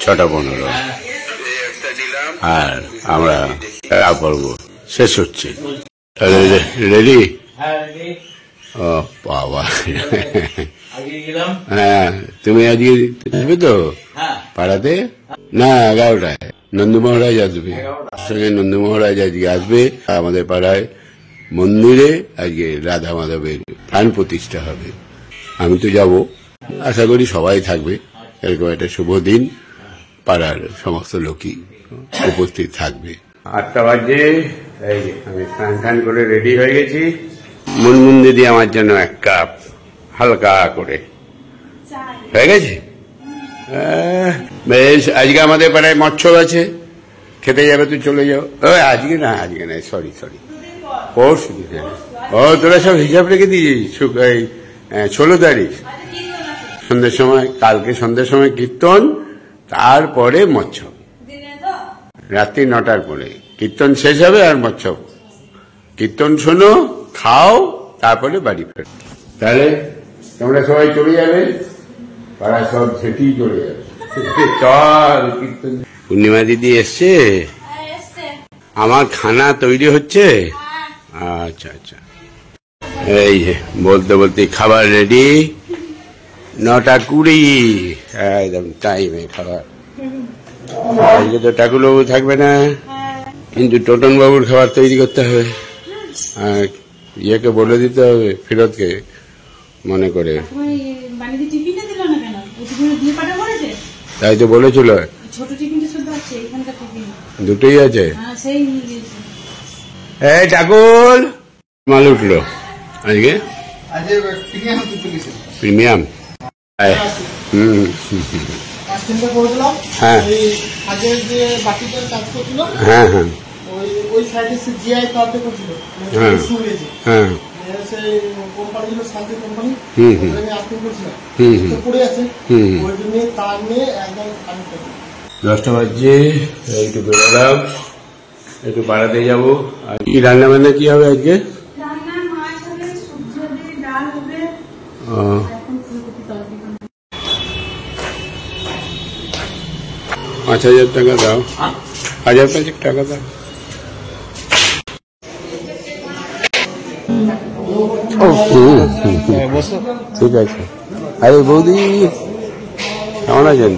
6:15 আর আমরা পর্ব শেষ হচ্ছে। রেডি? ও বাবা, হ্যাঁ তুমি আজকে আসবে তো পাড়াতে? না 11টায় নন্দু মহারাজ আসবে, সঙ্গে নন্দু মহারাজ আজকে আসবে আমাদের পাড়ায় মন্দিরে। আজকে রাধা মাধবের প্রাণ প্রতিষ্ঠা হবে। আমি তো যাব, আশা করি সবাই থাকবে। এরকম একটা শুভ দিন, পাড়ার সমস্ত লোকই উপস্থিত থাকবে। 8টা বাজে, এই আমি স্নান টান করে রেডি হয়ে গেছি। মুনমুন দিদি আমার জন্য 1 কাপ হালকা করে হয়ে গেছে। বেশ, আজকে আমাদের পাড়ায় মৎসব আছে, খেতে যাবে, তুই চলে যাও। আজকে না, সরি পরশু দিন। ও তোরা সব হিসাব রেখে দিয়েছিস? 16 তারিখ সন্ধ্যের সময়, কালকে সন্ধ্যের সময় কীর্তন, তারপরে মৎসব রাত্রি 9টার পরে কীর্তন শেষ হবে আর মৎসব। কীর্তন শোনো, খাও, তারপরে বাড়ি ফের। তাহলে তোমরা সবাই চলে যাবে, পাড়া সব সেটিই চলে যাবে। চল কীর্তন। পূর্ণিমা দিদি এসছে? আমার খানা তৈরি হচ্ছে। আচ্ছা, এই যে বলতে বলতে খাবার রেডি। 9:20 একদম টাইমে খাবার। আজকে তো ঠাকুরবাবু থাকবে না, কিন্তু টোটন বাবুর খাবার তৈরি করতে হবে। আর ইয়েকে বলে দিতে হবে, ফিরতকে, মনে করে। তাই তো বলেছিল, দুটোই আছে। এই ঠাকুর মাল উঠলো আজকে প্রিমিয়াম। হ্যাঁ, দশটা বাজছে, একটু বেরোলাম, একটু পাড়াতে যাবো। আর কি রান্না বান্না কি হবে আজকে? 5,000 টাকা দাও, 1,000 টাকা দাও। ঠিক আছে। আরে বৌদি কেমন আছেন?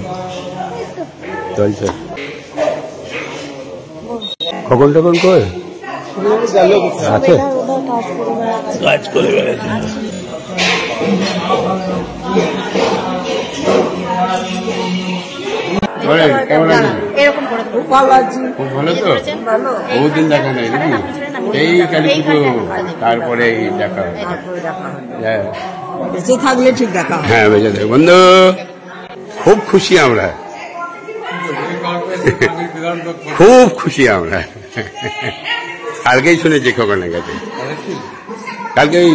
চলছে। কখন টখন কই আছে? কাজ করে বেড়াচ্ছে। কেমন আছেন? খুব ভালো তো? বহুদিন দেখা নাই নাকি? এই কালী পুজো, তারপরে দেখা হবে। বেঁচে থাকলে ঠিক দেখা। হ্যাঁ, বেঁচে থাকবে বন্ধু। খুব খুশি আমরা, খুব খুশি আমরা। কালকেই শুনেছি খোকনের কাছে, কালকে ওই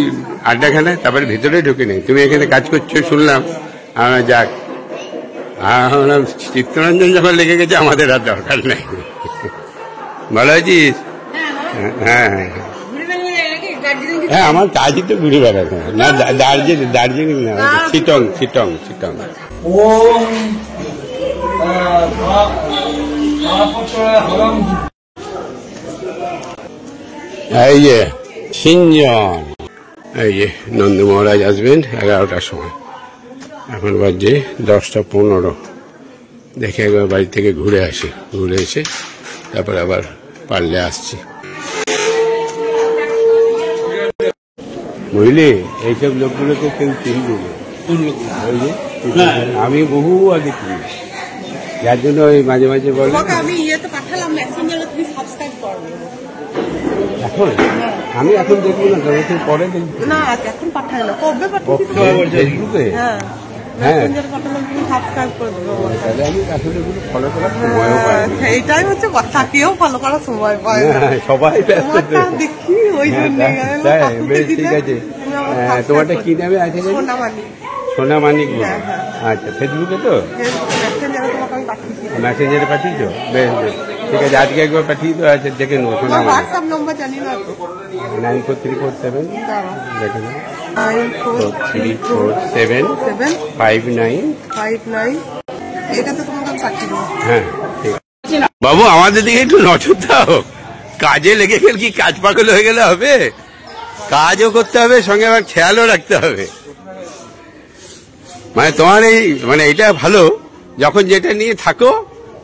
আড্ডাখানে, তারপরে ভিতরে ঢুকে নেই। তুমি এখানে কাজ করছো শুনলাম, আমরা যাক। আমরা চিত্তরঞ্জন যখন লেগে গেছে, আমাদের আর দরকার নেই। ভালো আছিস? হ্যাঁ, আমার কাজই তো ঘুরে বেড়াতে। না, দার্জিলিং না, চিটং। এই যে সিঞ্জন, এই যে নন্দু মহারাজ আসবেন 11টার সময়। এখন বাজে 10:15। দেখে একবার বাড়ি থেকে ঘুরে আসি, ঘুরে এসে তারপর আবার পারলে আসছি। বুঝলি, এইসব লোকগুলোকে কেউ চিনবি না। আমি বহু আগে চিনি, যার জন্য ওই মাঝে মাঝে বলে। এখন আমি এখন দেখবো না, তবে পরে দেখবো। না, এখন পাঠাই না, কবে ফেসবুকে? হ্যাঁ, তাহলে আমি আসলে এগুলো ফলো করার সময়ও পাই না। এইটাই হচ্ছে কথা, কেউ ফলো করার সময় পায় না, সবাই ব্যস্ত দেখি। ওই জন্য বেশ, ঠিক আছে। তোমারটা কি নামে আছে? সোনামানিক। আচ্ছা, ফেসবুকে তো মেসেঞ্জারে পাঠিয়েছো? বেশ বেশ, ঠিক আছে। আজকে একবার পাঠিয়ে তো আছে, দেখে নেবো। সোনামানিক 943447 দেখে নাও। 943447 5959 হ্যাঁ ঠিক আছে। বাবু আমাদের দিকে একটু নজর দাও, কাজে লেগে গেলে কি কাজ পাগল হয়ে গেলে হবে? কাজও করতে হবে, সঙ্গে আবার খেয়ালও রাখতে হবে। মানে তোমার এই মানে এটা ভালো, যখন যেটা নিয়ে থাকো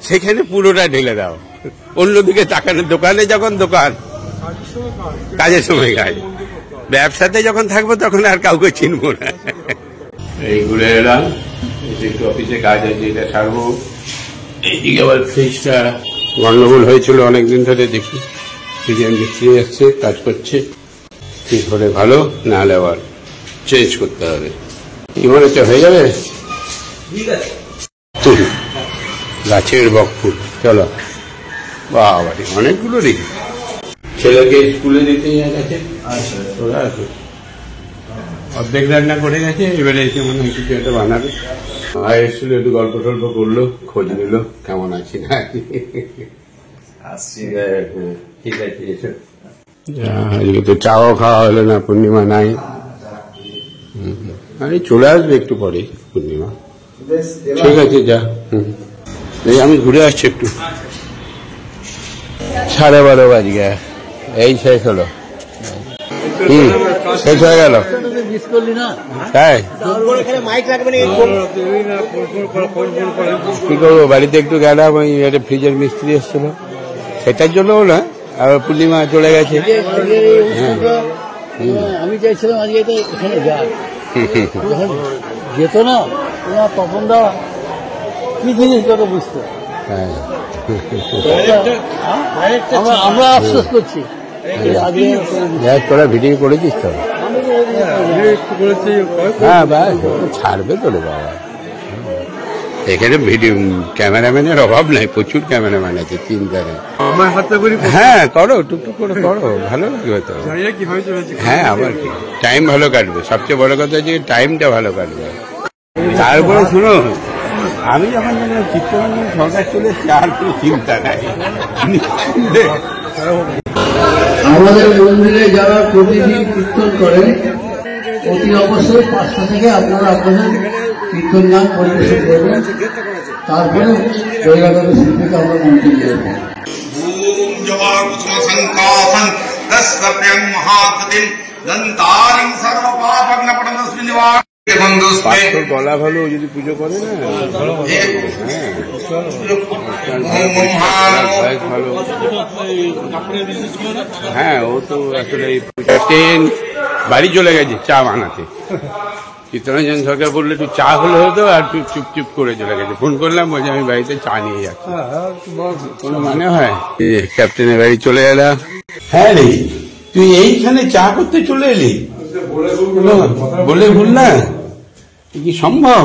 সেখানে পুরোটা ঢেলে দাও, অন্যদিকে তাকানো। দোকানে যখন দোকান, কাজের সময় কাজ, ব্যবসাতে যখন থাকবো তখন আর কাউকে চিনবো না। এই ঘুরে এলাম, একটু অফিসে কাজ আছে, এটা সারবো। এইদিকে আবার ফ্রিজটা গন্ডগোল হয়েছিল অনেকদিন ধরে, দেখি ফ্রিজের মিস্ত্রি আসছে, কাজ করছে, ঠিক হলে ভালো, না হলে আবার চেঞ্জ করতে হবে। কি মনে হচ্ছে হয়ে যাবে? গাছের বকফুল, চলো। বাবা অনেকগুলো দেখি। ছেলেকে স্কুলে দিতে গেছে, ওরা অর্ধেক রান্না করে গেছে, এবারে এসে মনে হয় কিছু একটা বানাবে। আর এসেছিল, একটু গল্প টল্প করলো, খোঁজ নিল কেমন আছি না। ঠিক আছে এসো। আজকে তো চাও খাওয়া হলো না, পূর্ণিমা নাই। আরে চলে আসবে একটু পরে পূর্ণিমা। ঠিক আছে যা। এই আমি ঘুরে আসছি একটু। 12:30 বাজে, এই শেষ হলো। শেষ হয়ে গেল, তাই কি করবো? বাড়িতে একটু গেলাম, ওই একটা ফ্রিজের মিস্ত্রি এসছিল, সেটার জন্যও না, আর পূর্ণিমা চলে গেছে। আমি চাইছিলাম আজকে এখানে যাক, যেত না তখন দা কি জিনিস যত বুঝতো। আমরা আফসোস করছি। তোরা ভিডিও করেছিস তো? হ্যাঁ ব্যাস, ছাড়বে তো রে বাবা। এখানে ভিডিও ক্যামেরাম্যানের অভাব নাই, প্রচুর ক্যামেরাম্যান আছে, 3-4। হ্যাঁ করো, টুকটুক করে করো, ভালো লাগবে তো। হ্যাঁ আবার কি, টাইম ভালো কাটবে, সবচেয়ে বড় কথা হচ্ছে টাইমটা ভালো কাটবে। তারপরে শুনো, আমি যখন চিত্তরঞ্জন সরকার চলে এসেছি, আর কোনো চিন্তা নাই। আমাদের মন্দিরে যারা প্রতিদিন কীর্তন করেন, অতি অবশ্যই 5টা থেকে আপনারা আপনাদের কীর্তন গান পরিবেশন করবেন। তারপরে জয়গাগর শিল্পীকে আমরা মন্দিরে যাবো। গলা ভালো, যদি পুজো করে না ভালো। হ্যাঁ ও তো আসলে বাড়ি চলে গেছে চা বানাতে। চিত্তরঞ্জন সরকার বললে একটু চা হলে হতো, আর চুপ করে চলে গেছে। ফোন করলাম, বলছে আমি বাড়িতে চা নিয়ে যাচ্ছি। কোনো মানে হয়? ক্যাপ্টেনের বাড়ি চলে এলাম। হ্যাঁ রে, তুই এইখানে চা করতে চলে এলি? বলে ভুল না, কি সম্ভব?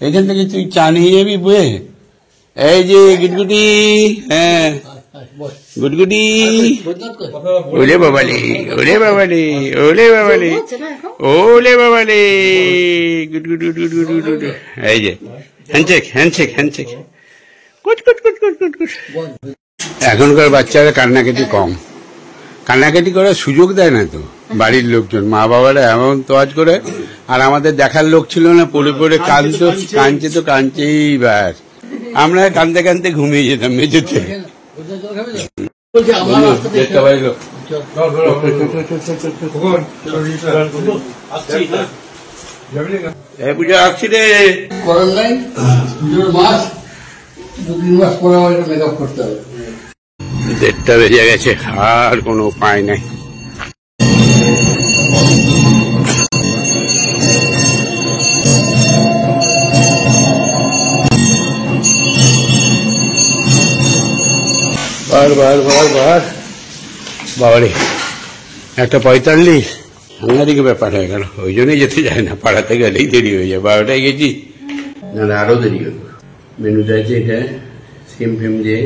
এখান থেকে তুই চা নিয়ে যাবি বয়ে? এই যে গুটগুটি, হ্যাঁ গুটগুটি, ওলে বাবালে, ওলে বাবালে, ওলে বাবালে, ওলে বাবালে, গুটগুটি, গুটগুটি। এই যে হ্যান্ডশেক, হ্যান্ডশেক, হ্যান্ডশেক, কুট কুট কুট কুট কুট কুট। এখনকার বাচ্চারা কান্নাকাটি কম, কান্নাকাটি করার সুযোগ দেয় না তো বাড়ির লোকজন, মা বাবারা এমন তোয়াজ করে। আর আমাদের দেখার লোক ছিল না, পড়ে পড়ে কাঁদছে তো কাঁদছেই ব্যাস। আমরা কাঁদতে কাঁদতে ঘুমিয়ে যেতাম মেঝেতে। পুজো আসছি রে, করেন নাই পুজোর মাস 2-3 মাস পরে আমার মেকআপ করতে হবে। 1:30 বেজে গেছে, আর কোনো উপায় নাই। বাবারে, 1:45, সাংঘাতিক ব্যাপার হয়ে গেল। ওই জন্যই যেতে যায় না, পাড়াতে গেলেই দেরি হয়ে যায়। 12টায় গেছি, না আরো দেরি হল। মেনুতে আছে এটা সিম ফিম দিয়ে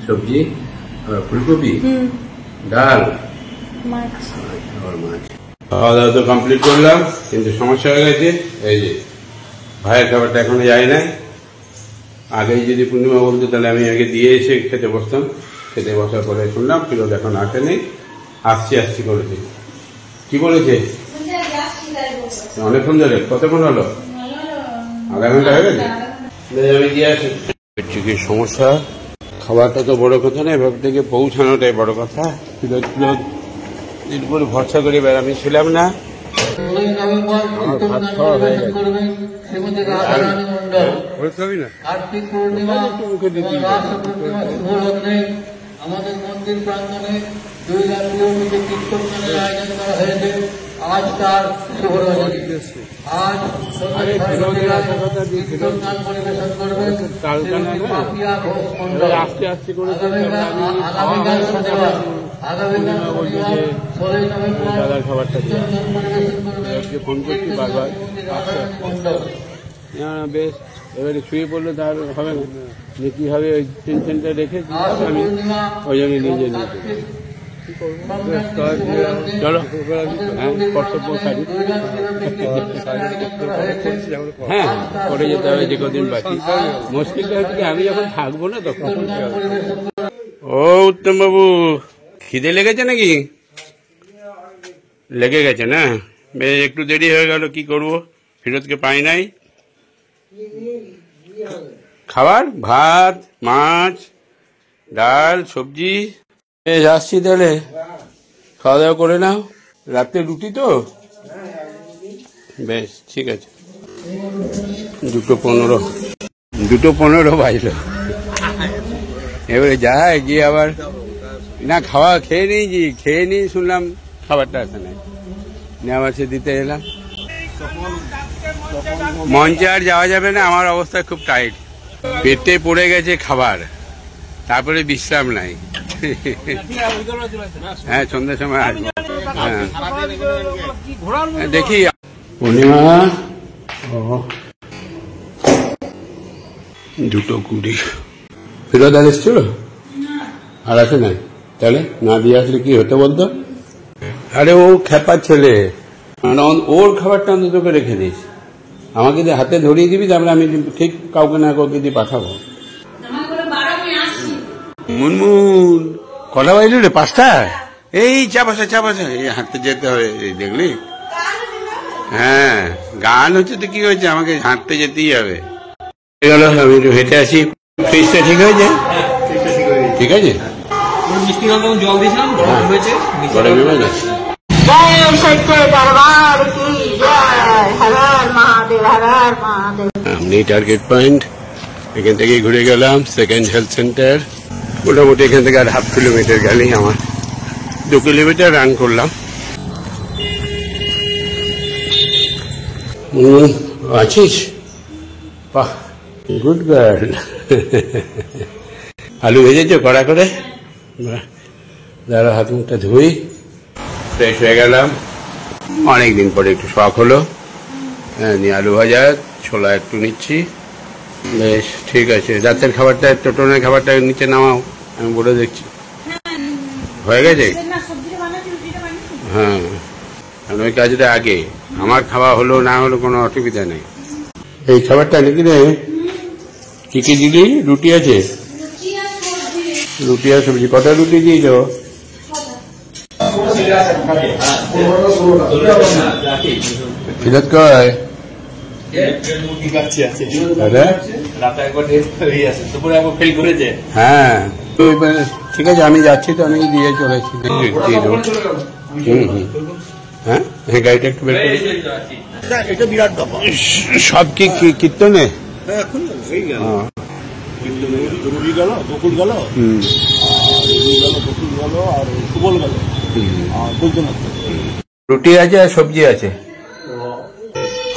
সবজি, ফুলকপি, ডাল, মাছ। খাওয়া দাওয়া তো কমপ্লিট করলাম, কিন্তু সমস্যা হয়ে গেছে। এই যে ভাইয়ের খাবারটা এখনো যায় না। আগেই যদি পূর্ণিমা বলতো তাহলে আমি আগে দিয়ে এসে খেতে বসতাম। খেতে বসার পরে শুনলাম ফিরোজ এখন আসেনি, আসছি করেছে। কি বলেছে? অনেকক্ষণ ধরে? কতক্ষণ হলো? আধা ঘন্টা হয়ে গেছে। কি সমস্যা? খাবারটা তো বড় কথা না, এভাবে থেকে পৌঁছানোটাই বড় কথা। এর উপরে ভরসা করে বেড়ামি ছিলাম না। আমাদের মন্দির প্রাঙ্গণে 2 রাত্রিও কীর্তন গানের আয়োজন করা হয়েছে। আজ তার শুভরজনী। আজ কীর্তন গান পরিবেশন করবেন পাপিয়া ঘোষ মণ্ডল। আগামীকাল শনিবার 16 নভেম্বর কীর্তন গান পরিবেশন করবেন মণ্ডল। বেশ, এবারে শুয়ে পড়লে তার হবে না, যে কি হবে ওই টেনশনটা রেখে আমি ওই জন্য নিজে চলো কর্তব্য সারি। হ্যাঁ, করে যেতে হবে যে কদিন বাকি। মুশকিলটা হচ্ছে কি, আমি যখন থাকবো না তখন। ও উত্তম বাবু, খিদে লেগেছে নাকি? লেগে গেছে না? বেশ, একটু দেরি হয়ে গেল, কি করবো, ফিরোজকে পাই নাই। খাবার ভাত, মাছ, ডাল, সবজি। বেশ, আসছি তাহলে, খাওয়া দাওয়া করে নাও। রাত্রে রুটি তো? বেশ, ঠিক আছে। 2:15 বাজলো। এবারে যায় গিয়ে আবার না, খাওয়া খেয়ে নিয়েছি, খেয়ে নিয়ে শুনলাম খাবারটা আসে নাই, আবার সে দিতে এলাম। মঞ্চে আর যাওয়া যাবে না, আমার অবস্থা খুব টাইট, পেটে পড়ে গেছে খাবার, তারপরে বিশ্রাম নাই। হ্যাঁ, সন্ধ্যার সময় আসবো। হ্যাঁ, দেখি পূর্ণিমা। 2:20 ফিরোজ আর এসছিল? আর আসে নাই? তাহলে না দিয়ে আসলে কি হতো বলতো? আরে ও খেপার ছেলে, ওর খাবারটা অন্তত তোকে রেখে দিস, আমাকে দিয়ে হাতে ধরিয়ে দিবি, তারপরে আমি ঠিক কাউকে না কাউকে দিয়ে পাঠাবো। মুনমুন, কটা বাজল রে? 5টা। এই চাপাশা এই হাঁটতে যেতে হবে, এই দেখলি? হ্যাঁ, গান হচ্ছে তো কি হয়েছে, আমাকে হাঁটতে যেতেই হবে। আমি একটু হেঁটে আসি। ফ্রিজটা ঠিক হয়েছে? ঠিক আছে। জল দিয়েছিলাম, আপনি টার্গেট পয়েন্ট, এখান থেকে ঘুরে গেলাম সেকেন্ড হেলথ সেন্টার। মোটামুটি এখান থেকে আর 1/2 কিলোমিটার গেলেই আমার, 2 কিলোমিটার রান করলাম। আছিস? বাহ, গুড গার্ল। আলু ভেজেছো কড়া করে? দাঁড়া, হাত মুখটা ধুই, ফ্রেশ হয়ে গেলাম। অনেকদিন পরে একটু শখ হলো। হ্যাঁ, নিয়ে আলু ভাজা, ছোলা একটু নিচ্ছি। বেশ, ঠিক আছে। রাতের খাবারটা, টোটনের খাবারটা নিচে নামাও, আমি বলে দেখছি। হয়ে গেছে? হ্যাঁ, কারণ ওই কাজটা আগে, আমার খাওয়া হলো না হলো কোনো অসুবিধা নেই। এই খাবারটা নাকি রে? কি কি দিলি? রুটি আছে? রুটি আর সবজি। কটা রুটি দিয়েছ? ফিরত কয়? হ্যাঁ, ঠিক আছে, আমি যাচ্ছি তো, আমি দিয়ে চলেছি। হ্যাঁ, গাড়িটা একটু বের করে। সব কি কীর্তনে? রুটি আছে আর সবজি আছে।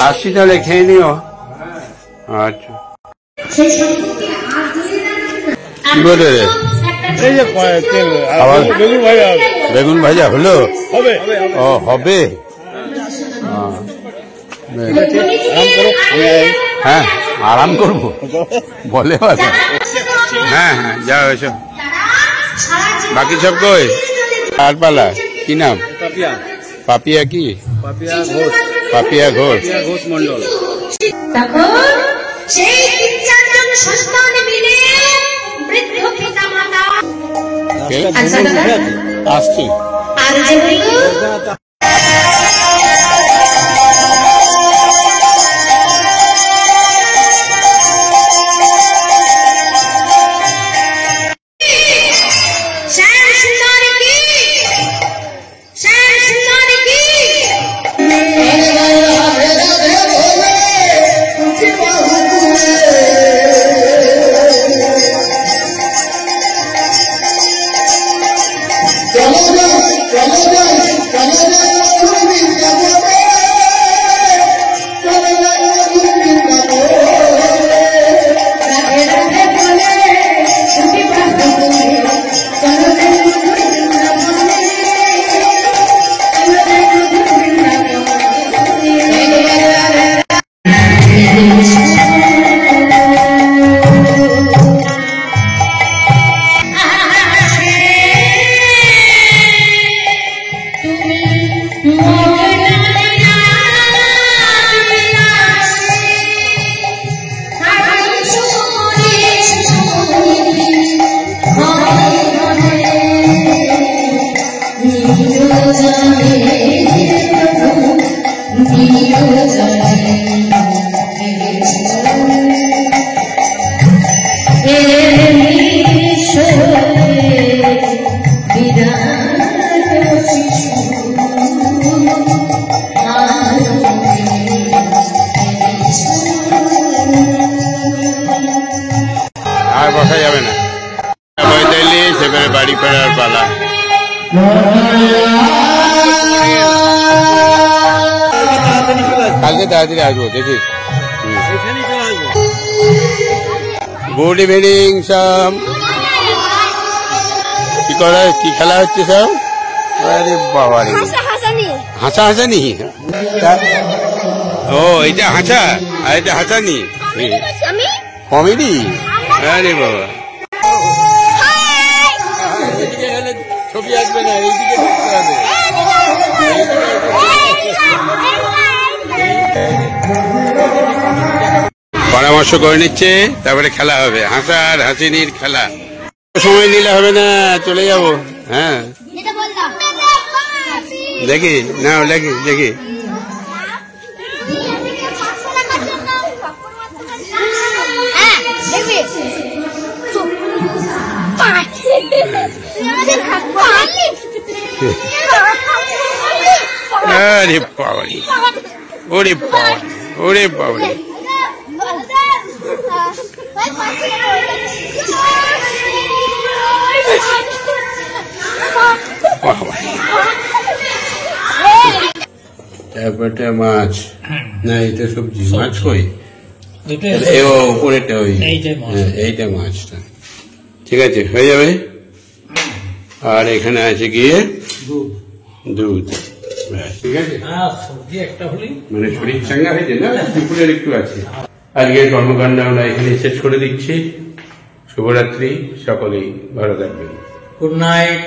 আসছি তাহলে, খেয়ে নিও। আচ্ছা, কি বলে রে? বেগুন ভাজা হলো? ও, হবে। হ্যাঁ, আরাম করবো বলে। হ্যাঁ হ্যাঁ, যাও এসো। বাকি সব কই? আর পালা কি নাম? পাপিয়া কি? পাপিয়া ঘোষ মন্ডল। আসছি। বসা যাবে না। 45 এবারে বাড়ি ফেরার পালা। কালকে তাড়াতাড়ি আসবো দেখি। গুড ইভিনিং সব। কি খেলা হচ্ছে সব? আরে বাবা রে, হাসা হাসানি। ও এটা হাসা আর এটা হাসানি কমেডি। আরে বাবা, ছবি আসবে না, এইদিকে ঢুকতে হবে। পরামর্শ করে নিচ্ছে, তারপরে খেলা হবে, হাসা আর হাসিনির খেলা। সময় নিলে হবে না, চলে যাব। হ্যাঁ দেখি না, দেখি দেখি। আরে বাবারি, ওরে বাবা, ওরে বাবারি। তারপরটা মাছ না, এটা সবজি। মাছ কই? উপরেটা ওই, এইটা মাছটা। ঠিক আছে, হয়ে যাবে। আর এখানে আছে গিয়ে দুধ। ঠিক আছে, মানে শরীর চাঙ্গা হয়েছে না, দুপুরের একটু আছে। আজকের কর্মকাণ্ড আমরা এখানে শেষ করে দিচ্ছি। শুভরাত্রি, সকলেই ভালো থাকবেন। Good night.